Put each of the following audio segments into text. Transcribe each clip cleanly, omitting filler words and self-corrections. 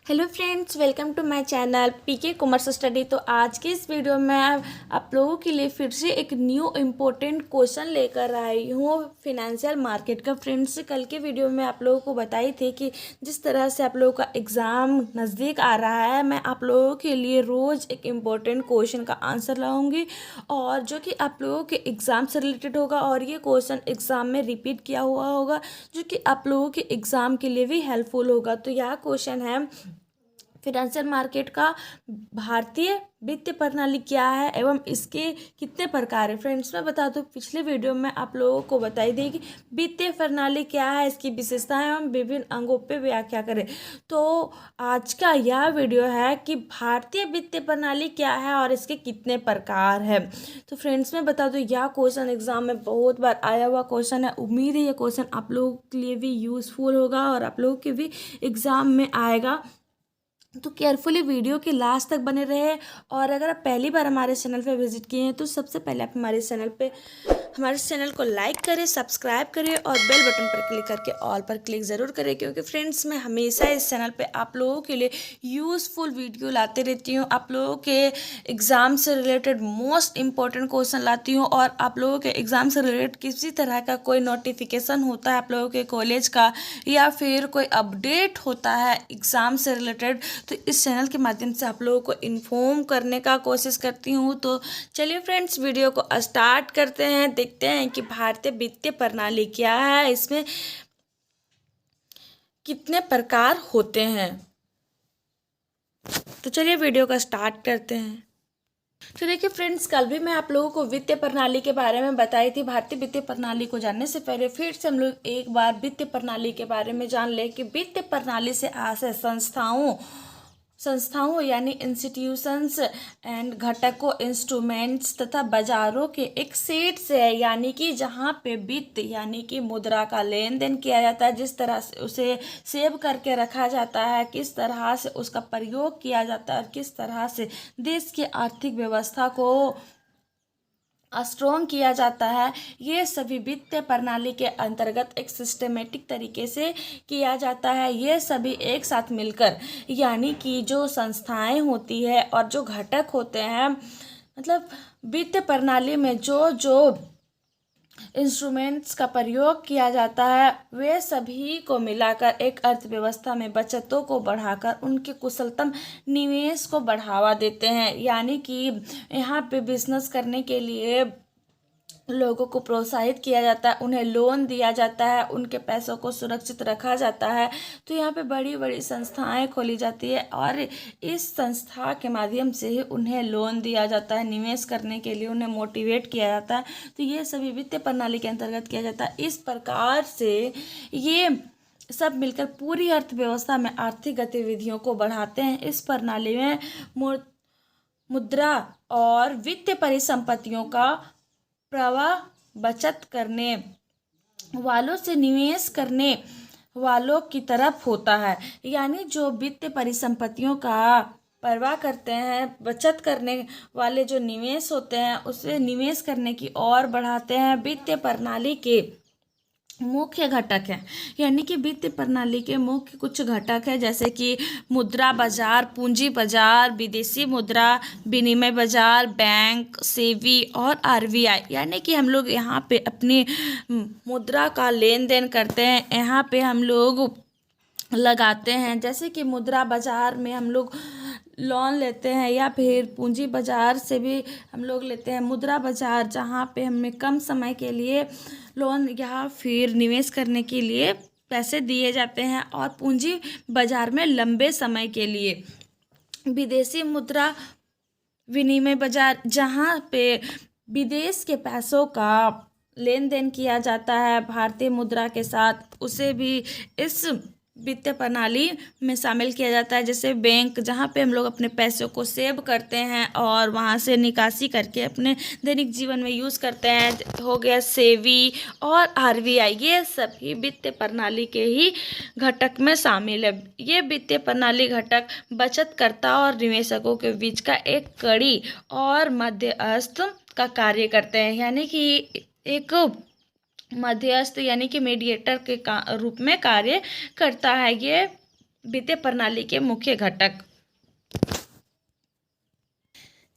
Hello friends, welcome to my channel PK commerce study. तो आज के इस वीडियो में आप लोगों के लिए फिर से एक न्यू इम्पोर्टेंट क्वेश्चन लेकर आई हूँ फिनेंशियल मार्केट का। फ्रेंड्स, कल के वीडियो में आप लोगों को बताई थी कि जिस तरह से आप लोगों का एग्ज़ाम नज़दीक आ रहा है, मैं आप लोगों के लिए रोज़ एक इम्पोर्टेंट क्वेश्चन का आंसर लाऊंगी और जो कि आप लोगों के एग्ज़ाम से रिलेटेड होगा और ये क्वेश्चन एग्ज़ाम में रिपीट किया हुआ होगा, जो कि आप लोगों के एग्ज़ाम के लिए भी हेल्पफुल होगा। तो यह क्वेश्चन है, फिनेंशियल मार्केट का भारतीय वित्तीय प्रणाली क्या है एवं इसके कितने प्रकार है। फ्रेंड्स, मैं बता दूं, पिछले वीडियो में आप लोगों को बताई थी कि वित्तीय प्रणाली क्या है, इसकी विशेषताएं एवं विभिन्न अंगों पे व्याख्या करें। तो आज का यह वीडियो है कि भारतीय वित्तीय प्रणाली क्या है और इसके कितने प्रकार है। तो फ्रेंड्स, मैं बता दूं, यह क्वेश्चन एग्जाम में बहुत बार आया हुआ क्वेश्चन है। उम्मीद है यह क्वेश्चन आप लोगों के लिए भी यूजफुल होगा और आप लोगों के भी एग्जाम में आएगा। तो केयरफुली वीडियो के लास्ट तक बने रहे। और अगर आप पहली बार हमारे चैनल पे विजिट किए हैं तो सबसे पहले आप हमारे चैनल को लाइक करें, सब्सक्राइब करें और बेल बटन पर क्लिक करके ऑल पर क्लिक ज़रूर करें, क्योंकि फ्रेंड्स मैं हमेशा इस चैनल पे आप लोगों के लिए यूज़फुल वीडियो लाते रहती हूँ। आप लोगों के एग्ज़ाम से रिलेटेड मोस्ट इंपॉर्टेंट क्वेश्चन लाती हूँ और आप लोगों के एग्ज़ाम से रिलेटेड किसी तरह का कोई नोटिफिकेशन होता है आप लोगों के कॉलेज का या फिर कोई अपडेट होता है एग्ज़ाम से रिलेटेड, तो इस चैनल के माध्यम से आप लोगों को इन्फॉर्म करने का कोशिश करती हूँ। तो चलिए फ्रेंड्स, वीडियो को स्टार्ट करते हैं। देखते हैं कि भारतीय वित्तीय प्रणाली क्या है, इसमें कितने प्रकार होते हैं। तो चलिए वीडियो का स्टार्ट करते हैं। तो देखिए फ्रेंड्स, कल भी मैं आप लोगों को वित्तीय प्रणाली के बारे में बताई थी। भारतीय वित्तीय प्रणाली को जानने से पहले फिर से हम लोग एक बार वित्तीय प्रणाली के बारे में जान ले कि वित्तीय प्रणाली से आशय संस्थाओं यानी इंस्टीट्यूशंस एंड घटकों, इंस्ट्रूमेंट्स तथा बाजारों के एक सेट से है, यानी कि जहाँ पे वित्त यानी कि मुद्रा का लेन देन किया जाता है, जिस तरह से उसे सेव करके रखा जाता है, किस तरह से उसका प्रयोग किया जाता है और किस तरह से देश की आर्थिक व्यवस्था को स्ट्रॉन्ग किया जाता है, ये सभी वित्तीय प्रणाली के अंतर्गत एक सिस्टमेटिक तरीके से किया जाता है। ये सभी एक साथ मिलकर, यानी कि जो संस्थाएं होती है और जो घटक होते हैं, मतलब वित्तीय प्रणाली में जो जो इंस्ट्रूमेंट्स का प्रयोग किया जाता है, वे सभी को मिलाकर एक अर्थव्यवस्था में बचतों को बढ़ाकर उनके कुशलतम निवेश को बढ़ावा देते हैं। यानी कि यहाँ पे बिजनेस करने के लिए लोगों को प्रोत्साहित किया जाता है, उन्हें लोन दिया जाता है, उनके पैसों को सुरक्षित रखा जाता है। तो यहाँ पे बड़ी बड़ी संस्थाएं खोली जाती है और इस संस्था के माध्यम से ही उन्हें लोन दिया जाता है, निवेश करने के लिए उन्हें मोटिवेट किया जाता है। तो ये सभी वित्तीय प्रणाली के अंतर्गत किया जाता है। इस प्रकार से ये सब मिलकर पूरी अर्थव्यवस्था में आर्थिक गतिविधियों को बढ़ाते हैं। इस प्रणाली में मुद्रा और वित्तीय परिसंपत्तियों का प्रवाह बचत करने वालों से निवेश करने वालों की तरफ होता है। यानी जो वित्तीय परिसंपत्तियों का परवाह करते हैं, बचत करने वाले जो निवेश होते हैं उसे निवेश करने की ओर बढ़ाते हैं। वित्तीय प्रणाली के मुख्य घटक हैं, यानी कि वित्तीय प्रणाली के मुख्य कुछ घटक है, जैसे कि मुद्रा बाजार, पूंजी बाजार, विदेशी मुद्रा विनिमय बाजार, बैंक, सेबी और आरबीआई। यानी कि हम लोग यहाँ पे अपनी मुद्रा का लेन देन करते हैं, यहाँ पे हम लोग लगाते हैं। जैसे कि मुद्रा बाजार में हम लोग लोन लेते हैं या फिर पूंजी बाजार से भी हम लोग लेते हैं। मुद्रा बाजार जहाँ पे हमें कम समय के लिए लोन या फिर निवेश करने के लिए पैसे दिए जाते हैं, और पूंजी बाजार में लंबे समय के लिए। विदेशी मुद्रा विनिमय बाजार जहाँ पे विदेश के पैसों का लेन देन किया जाता है भारतीय मुद्रा के साथ, उसे भी इस वित्तीय प्रणाली में शामिल किया जाता है। जैसे बैंक, जहाँ पे हम लोग अपने पैसों को सेव करते हैं और वहाँ से निकासी करके अपने दैनिक जीवन में यूज़ करते हैं, हो गया सेबी और आरबीआई। ये सभी वित्तीय प्रणाली के ही घटक में शामिल है। ये वित्तीय प्रणाली घटक बचतकर्ता और निवेशकों के बीच का एक कड़ी और मध्यस्थ का कार्य करते हैं, यानी कि एक मध्यस्थ यानी कि मीडिएटर के रूप में कार्य करता है। ये वित्तीय प्रणाली के मुख्य घटक।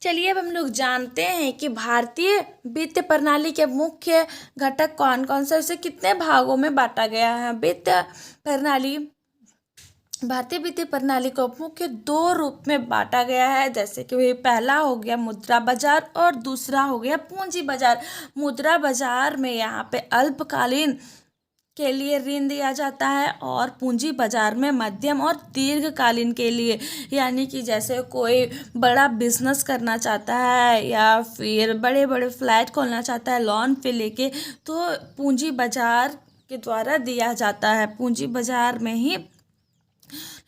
चलिए अब हम लोग जानते हैं कि भारतीय वित्तीय प्रणाली के मुख्य घटक कौन कौन से, उसे कितने भागों में बांटा गया है। भारतीय वित्तीय प्रणाली को मुख्य दो रूप में बांटा गया है, जैसे कि वही पहला हो गया मुद्रा बाजार और दूसरा हो गया पूंजी बाजार। मुद्रा बाजार में यहाँ पे अल्पकालीन के लिए ऋण दिया जाता है और पूंजी बाजार में मध्यम और दीर्घकालीन के लिए, यानी कि जैसे कोई बड़ा बिजनेस करना चाहता है या फिर बड़े बड़े फ्लैट खोलना चाहता है लोन पे लेके, तो पूंजी बाजार के द्वारा दिया जाता है। पूंजी बाजार में ही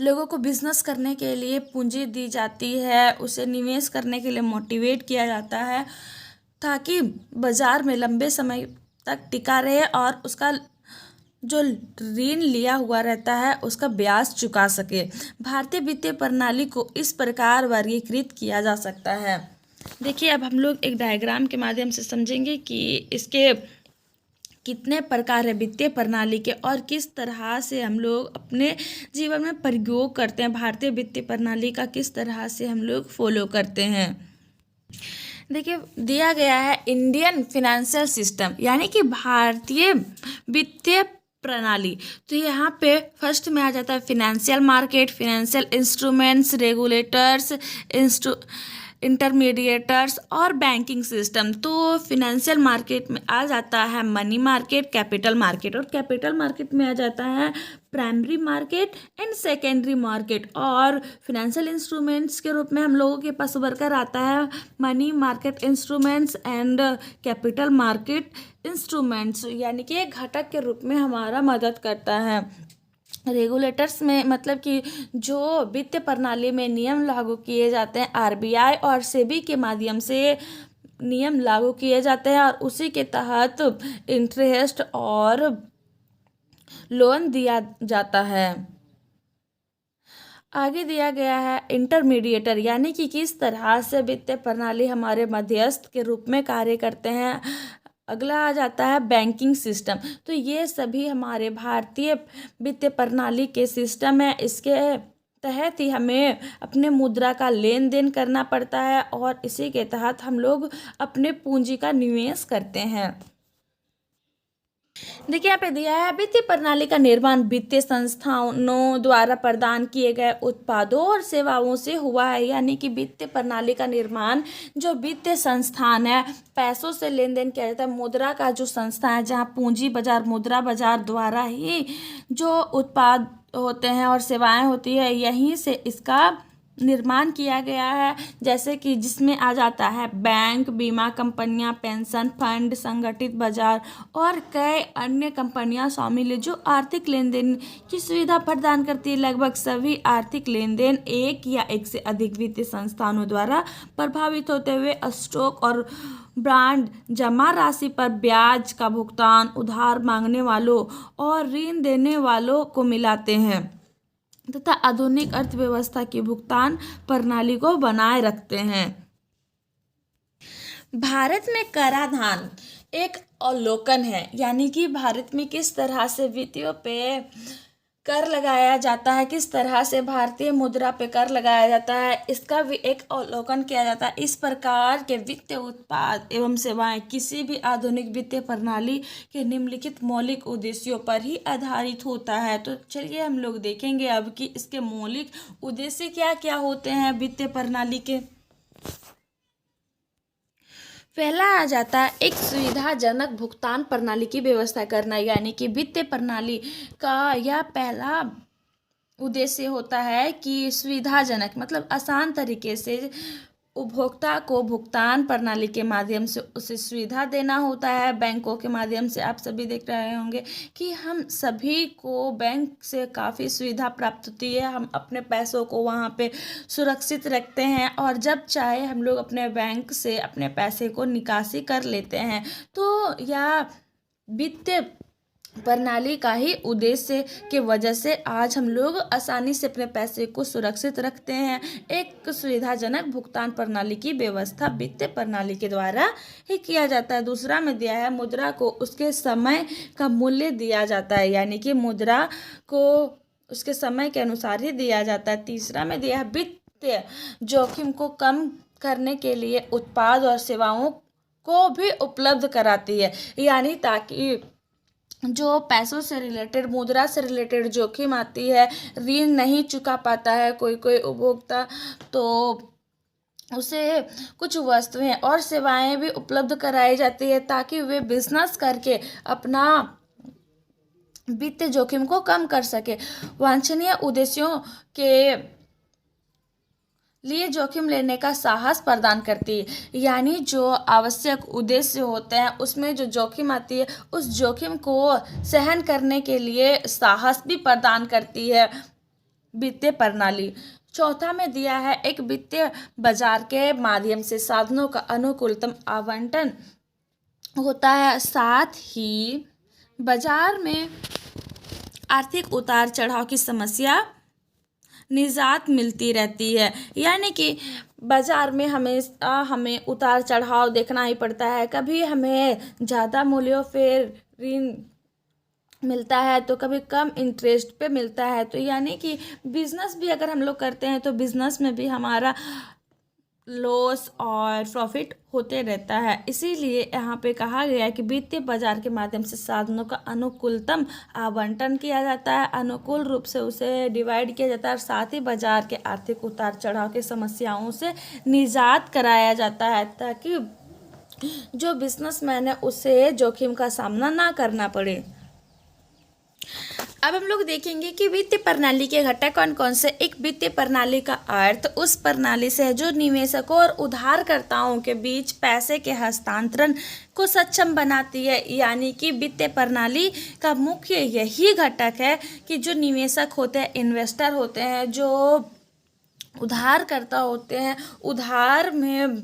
लोगों को बिजनेस करने के लिए पूंजी दी जाती है, उसे निवेश करने के लिए मोटिवेट किया जाता है ताकि बाजार में लंबे समय तक टिका रहे और उसका जो ऋण लिया हुआ रहता है उसका ब्याज चुका सके। भारतीय वित्तीय प्रणाली को इस प्रकार वर्गीकृत किया जा सकता है। देखिए अब हम लोग एक डायग्राम के माध्यम से समझेंगे कि इसके कितने प्रकार है वित्तीय प्रणाली के और किस तरह से हम लोग अपने जीवन में प्रयोग करते हैं। भारतीय वित्तीय प्रणाली का किस तरह से हम लोग फॉलो करते हैं। देखिए दिया गया है इंडियन फाइनेंशियल सिस्टम, यानी कि भारतीय वित्तीय प्रणाली। तो यहाँ पे फर्स्ट में आ जाता है financial market, financial instruments, regulators, intermediators और बैंकिंग सिस्टम। तो फिनेंशियल मार्केट में आ जाता है मनी मार्केट, कैपिटल मार्केट, और कैपिटल मार्केट में आ जाता है primary market and secondary market. और फिनेंशियल इंस्ट्रूमेंट्स के रूप में हम लोगों के पास उभर कर आता है money market instruments and capital market instruments, यानी कि एक घटक के रूप में हमारा मदद करता है। रेगुलेटर्स में मतलब कि जो वित्तीय प्रणाली में नियम लागू किए जाते हैं, आरबीआई और सेबी के माध्यम से नियम लागू किए जाते हैं और उसी के तहत इंटरेस्ट और लोन दिया जाता है। आगे दिया गया है इंटरमीडिएटर, यानी कि किस तरह से वित्तीय प्रणाली हमारे मध्यस्थ के रूप में कार्य करते हैं। अगला आ जाता है बैंकिंग सिस्टम। तो ये सभी हमारे भारतीय वित्तीय प्रणाली के सिस्टम है। इसके तहत ही हमें अपने मुद्रा का लेन देन करना पड़ता है और इसी के तहत हम लोग अपने पूंजी का निवेश करते हैं। देखिए यहाँ पे दिया है वित्तीय प्रणाली का निर्माण वित्तीय संस्थानों द्वारा प्रदान किए गए उत्पादों और सेवाओं से हुआ है, यानी कि वित्तीय प्रणाली का निर्माण जो वित्तीय संस्थान है, पैसों से लेन देन किया जाता है, मुद्रा का जो संस्था है जहाँ पूंजी बाजार मुद्रा बाजार द्वारा ही जो उत्पाद होते हैं और सेवाएं होती है, यहीं से इसका निर्माण किया गया है। जैसे कि जिसमें आ जाता है बैंक, बीमा कंपनियां, पेंशन फंड, संगठित बाजार और कई अन्य कंपनियां शामिल है जो आर्थिक लेन देन की सुविधा प्रदान करती है। लगभग सभी आर्थिक लेन देन एक या एक से अधिक वित्तीय संस्थानों द्वारा प्रभावित होते हुए स्टॉक और बॉन्ड जमा राशि पर ब्याज का भुगतान उधार मांगने वालों और ऋण देने वालों को मिलाते हैं तथा आधुनिक अर्थव्यवस्था की भुगतान प्रणाली को बनाए रखते हैं। भारत में कराधान एक अवलोकन है, यानी कि भारत में किस तरह से वित्तीयों पे कर लगाया जाता है, किस तरह से भारतीय मुद्रा पे कर लगाया जाता है, इसका भी एक अवलोकन किया जाता है। इस प्रकार के वित्तीय उत्पाद एवं सेवाएं किसी भी आधुनिक वित्तीय प्रणाली के निम्नलिखित मौलिक उद्देश्यों पर ही आधारित होता है। तो चलिए हम लोग देखेंगे अब कि इसके मौलिक उद्देश्य क्या क्या होते हैं वित्तीय प्रणाली के। पहला आ जाता है एक सुविधाजनक भुगतान प्रणाली की व्यवस्था करना, यानी कि वित्तीय प्रणाली का यह पहला उद्देश्य होता है कि सुविधाजनक मतलब आसान तरीके से उपभोक्ता को भुगतान प्रणाली के माध्यम से उसे सुविधा देना होता है। बैंकों के माध्यम से आप सभी देख रहे होंगे कि हम सभी को बैंक से काफ़ी सुविधा प्राप्त होती है। हम अपने पैसों को वहाँ पे सुरक्षित रखते हैं और जब चाहे हम लोग अपने बैंक से अपने पैसे को निकासी कर लेते हैं। तो यह वित्तीय प्रणाली का ही उद्देश्य की वजह से आज हम लोग आसानी से अपने पैसे को सुरक्षित रखते हैं। एक सुविधाजनक भुगतान प्रणाली की व्यवस्था वित्तीय प्रणाली के द्वारा ही किया जाता है। दूसरा में दिया है मुद्रा को उसके समय का मूल्य दिया जाता है, यानी कि मुद्रा को उसके समय के अनुसार ही दिया जाता है। तीसरा में दिया है वित्तीय जोखिम को कम करने के लिए उत्पाद और सेवाओं को भी उपलब्ध कराती है, यानी ताकि जो पैसों से रिलेटेड, मुद्रा से रिलेटेड जोखिम आती है, ऋण नहीं चुका पाता है कोई कोई उपभोक्ता, तो उसे कुछ वस्तुएं और सेवाएं भी उपलब्ध कराई जाती है ताकि वे बिजनेस करके अपना वित्तीय जोखिम को कम कर सके। वांछनीय उद्देश्यों के लिए जोखिम लेने का साहस प्रदान करती है, यानी जो आवश्यक उद्देश्य होते हैं उसमें जो जोखिम आती है उस जोखिम को सहन करने के लिए साहस भी प्रदान करती है वित्तीय प्रणाली। चौथा में दिया है एक वित्तीय बाजार के माध्यम से साधनों का अनुकूलतम आवंटन होता है, साथ ही बाजार में आर्थिक उतार चढ़ाव की समस्या निजात मिलती रहती है, यानी कि बाजार में हमें उतार चढ़ाव देखना ही पड़ता है। कभी हमें ज़्यादा मूल्यों पे ऋण मिलता है तो कभी कम इंटरेस्ट पे मिलता है, तो यानी कि बिजनेस भी अगर हम लोग करते हैं तो बिजनेस में भी हमारा लॉस और प्रॉफिट होते रहता है। इसीलिए यहाँ पे कहा गया है कि वित्तीय बाजार के माध्यम से साधनों का अनुकूलतम आवंटन किया जाता है, अनुकूल रूप से उसे डिवाइड किया जाता है और साथ ही बाजार के आर्थिक उतार चढ़ाव की समस्याओं से निजात कराया जाता है ताकि जो बिजनेसमैन है उसे जोखिम का सामना ना करना पड़े। अब हम लोग देखेंगे कि वित्तीय प्रणाली के घटक कौन कौन से। एक वित्तीय प्रणाली का अर्थ उस प्रणाली से है जो निवेशकों और उधारकर्ताओं के बीच पैसे के हस्तांतरण को सक्षम बनाती है, यानी कि वित्तीय प्रणाली का मुख्य यही घटक है कि जो निवेशक होते हैं, इन्वेस्टर होते हैं, जो उधारकर्ता होते हैं, उधार में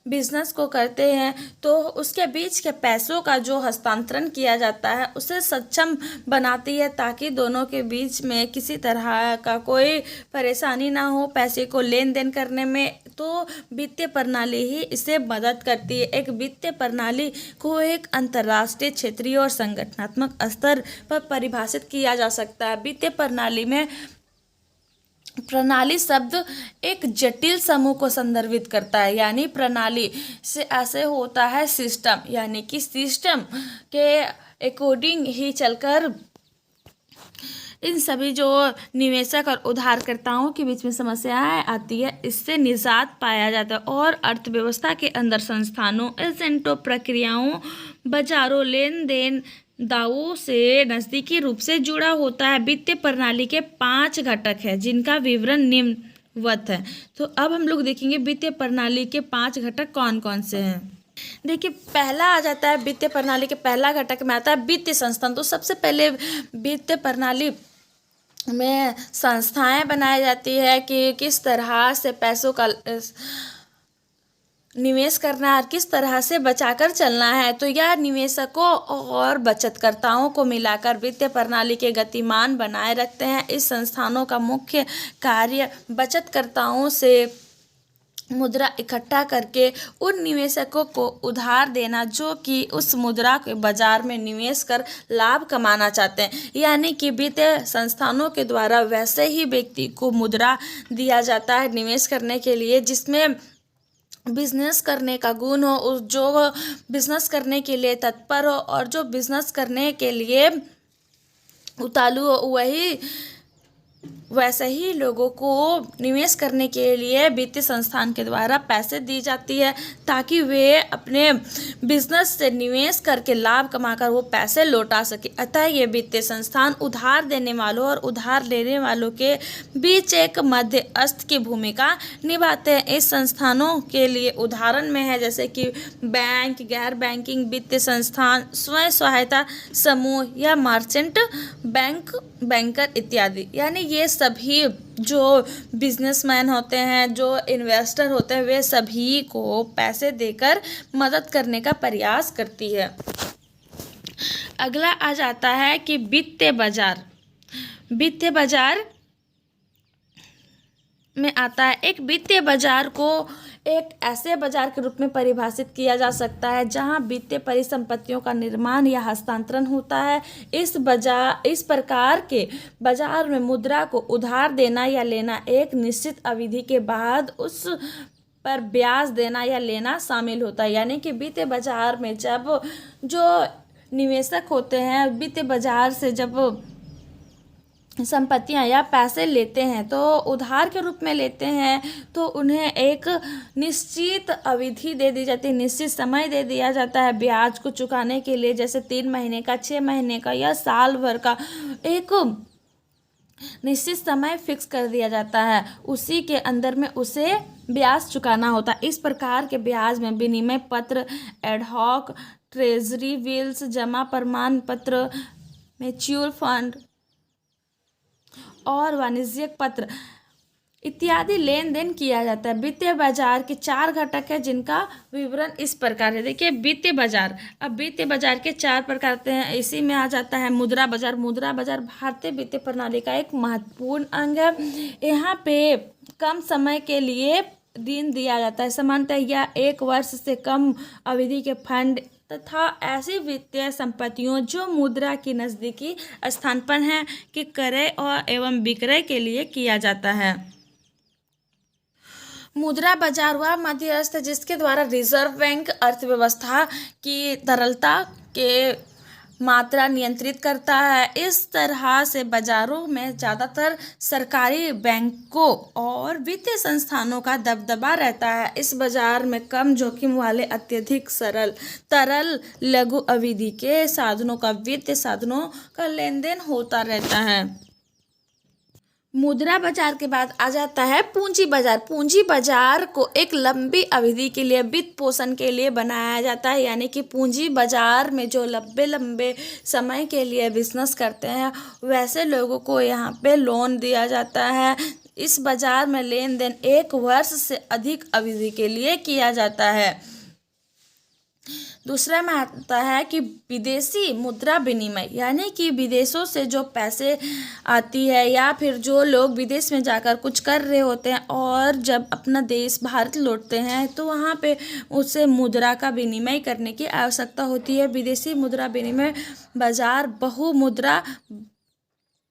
बिजनेस को करते हैं, तो उसके बीच के पैसों का जो हस्तांतरण किया जाता है उसे सक्षम बनाती है ताकि दोनों के बीच में किसी तरह का कोई परेशानी ना हो पैसे को लेन देन करने में। तो वित्तीय प्रणाली ही इसे मदद करती है। एक वित्तीय प्रणाली को एक अंतर्राष्ट्रीय, क्षेत्रीय और संगठनात्मक स्तर पर परिभाषित किया जा सकता है। वित्तीय प्रणाली में प्रणाली शब्द एक जटिल समूह को संदर्भित करता है, यानी प्रणाली से ऐसे होता है सिस्टम, यानी कि सिस्टम के अकॉर्डिंग ही चलकर इन सभी जो निवेशक और उधारकर्ताओं के बीच में समस्याएं आती है इससे निजात पाया जाता है। और अर्थव्यवस्था के अंदर संस्थानों, एजेंटों, प्रक्रियाओं, बाजारों, लेन देन दावों से नज़दीकी रूप से जुड़ा होता है। वित्तीय प्रणाली के 5 घटक हैं जिनका विवरण निम्नवत है। तो अब हम लोग देखेंगे वित्तीय प्रणाली के 5 घटक कौन कौन से हैं। देखिए, पहला आ जाता है वित्तीय प्रणाली के पहला घटक में आता है वित्तीय संस्थान। तो सबसे पहले वित्तीय प्रणाली में संस्थाएं बनाई जाती है कि किस तरह से पैसों का निवेश करना है और किस तरह से बचाकर चलना है। तो यह निवेशकों और बचतकर्ताओं को मिलाकर वित्तीय प्रणाली के गतिमान बनाए रखते हैं। इस संस्थानों का मुख्य कार्य बचतकर्ताओं से मुद्रा इकट्ठा करके उन निवेशकों को उधार देना जो कि उस मुद्रा के बाजार में निवेश कर लाभ कमाना चाहते हैं, यानी कि वित्तीय संस्थानों के द्वारा वैसे ही व्यक्ति को मुद्रा दिया जाता है निवेश करने के लिए जिसमें बिजनेस करने का गुण हो, जो बिजनेस करने के लिए तत्पर हो और जो बिजनेस करने के लिए उतालू हो। वैसे ही लोगों को निवेश करने के लिए वित्तीय संस्थान के द्वारा पैसे दी जाती है ताकि वे अपने बिजनेस से निवेश करके लाभ कमाकर वो पैसे लौटा सके। अतः ये वित्तीय संस्थान उधार देने वालों और उधार लेने वालों के बीच एक मध्यस्थ की भूमिका निभाते हैं। इस संस्थानों के लिए उदाहरण में है जैसे कि बैंक, गैर बैंकिंग वित्तीय संस्थान, स्वयं सहायता समूह या मर्चेंट बैंक, बैंकर इत्यादि। यानी ये सभी जो बिजनेसमैन होते हैं, जो इन्वेस्टर होते हैं, वे सभी को पैसे देकर मदद करने का प्रयास करती है। अगला आ जाता है कि वित्तीय बाजार। वित्तीय बाजार में आता है एक वित्तीय बाजार को एक ऐसे बाजार के रूप में परिभाषित किया जा सकता है जहां वित्तीय परिसंपत्तियों का निर्माण या हस्तांतरण होता है। इस प्रकार के बाजार में मुद्रा को उधार देना या लेना, एक निश्चित अवधि के बाद उस पर ब्याज देना या लेना शामिल होता है। यानी कि वित्तीय बाजार में जब जो निवेशक होते हैं वित्तीय बाजार से जब संपत्तियां या पैसे लेते हैं तो उधार के रूप में लेते हैं, तो उन्हें एक निश्चित अवधि दे दी जाती है, निश्चित समय दे दिया जाता है ब्याज को चुकाने के लिए, जैसे 3 महीने का, 6 महीने का या साल भर का एक निश्चित समय फिक्स कर दिया जाता है। उसी के अंदर में उसे ब्याज चुकाना होता है। इस प्रकार के ब्याज में विनिमय पत्र, एडहॉक, ट्रेजरी बिल्स, जमा प्रमाण पत्र, म्यूचुअल फंड और वाणिज्यिक पत्र इत्यादि लेन देन किया जाता है। वित्तीय बाजार के 4 घटक है जिनका विवरण इस प्रकार है। देखिए वित्तीय बाजार, अब वित्तीय बाजार के 4 प्रकार आते हैं। इसी में आ जाता है मुद्रा बाजार। मुद्रा बाजार भारतीय वित्तीय प्रणाली का एक महत्वपूर्ण अंग है। यहाँ पे कम समय के लिए ऋण दिया जाता है, सामान्यतः यह 1 वर्ष से कम अवधि के फंड तथा ऐसी वित्तीय संपत्तियों जो मुद्रा की नज़दीकी स्थान पर है कि क्रय और एवं विक्रय के लिए किया जाता है। मुद्रा बाजार वह मध्यस्थ है जिसके द्वारा रिजर्व बैंक अर्थव्यवस्था की तरलता के मात्रा नियंत्रित करता है। इस तरह से बाजारों में ज़्यादातर सरकारी बैंकों और वित्तीय संस्थानों का दबदबा रहता है। इस बाजार में कम जोखिम वाले अत्यधिक सरल, तरल, लघु अवधि के साधनों का, वित्तीय साधनों का लेन देन होता रहता है। मुद्रा बाजार के बाद आ जाता है पूंजी बाजार। पूंजी बाजार को एक लंबी अवधि के लिए वित्त पोषण के लिए बनाया जाता है। यानी कि पूंजी बाजार में जो लंबे समय के लिए बिजनेस करते हैं वैसे लोगों को यहाँ पे लोन दिया जाता है। इस बाजार में लेन देन 1 वर्ष से अधिक अवधि के लिए किया जाता है। दूसरा में आता है कि विदेशी मुद्रा विनिमय, यानी कि विदेशों से जो पैसे आती है या फिर जो लोग विदेश में जाकर कुछ कर रहे होते हैं और जब अपना देश भारत लौटते हैं तो वहाँ पे उससे मुद्रा का विनिमय करने की आवश्यकता होती है। विदेशी मुद्रा विनिमय बाजार बहुमुद्रा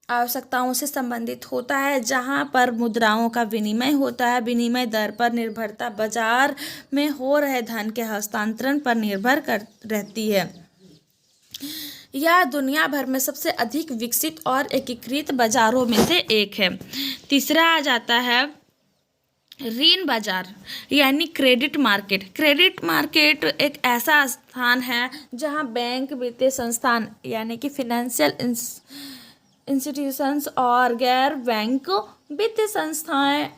आवश्यकताओं से संबंधित होता है जहां पर मुद्राओं का विनिमय होता है। विनिमय दर पर निर्भरता बाजार में हो रहे धन के हस्तांतरण पर निर्भर कर रहती है। यह दुनिया भर में सबसे अधिक विकसित और एकीकृत बाजारों में से एक है। तीसरा आ जाता है ऋण बाजार यानी क्रेडिट मार्केट। क्रेडिट मार्केट एक ऐसा स्थान है जहां बैंक, वित्तीय संस्थान यानी कि फाइनेंशियल इंस्टीट्यूशंस और गैर बैंक वित्तीय संस्थाएं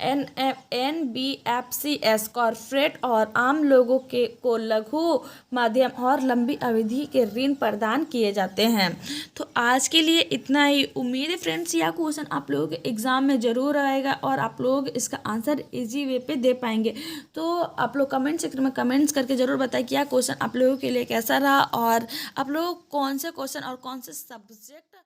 NBFCs कॉर्पोरेट और आम लोगों को लघु, मध्यम और लंबी अवधि के ऋण प्रदान किए जाते हैं। तो आज के लिए इतना ही। उम्मीद है फ्रेंड्स यह क्वेश्चन आप लोगों के एग्जाम में ज़रूर आएगा और आप लोग इसका आंसर इजी वे पे दे पाएंगे। तो आप लोग कमेंट सेक्शन में कमेंट्स करके ज़रूर बताएं कि यह क्वेश्चन आप लोगों के लिए कैसा रहा और आप लोग कौन से क्वेश्चन और कौन से सब्जेक्ट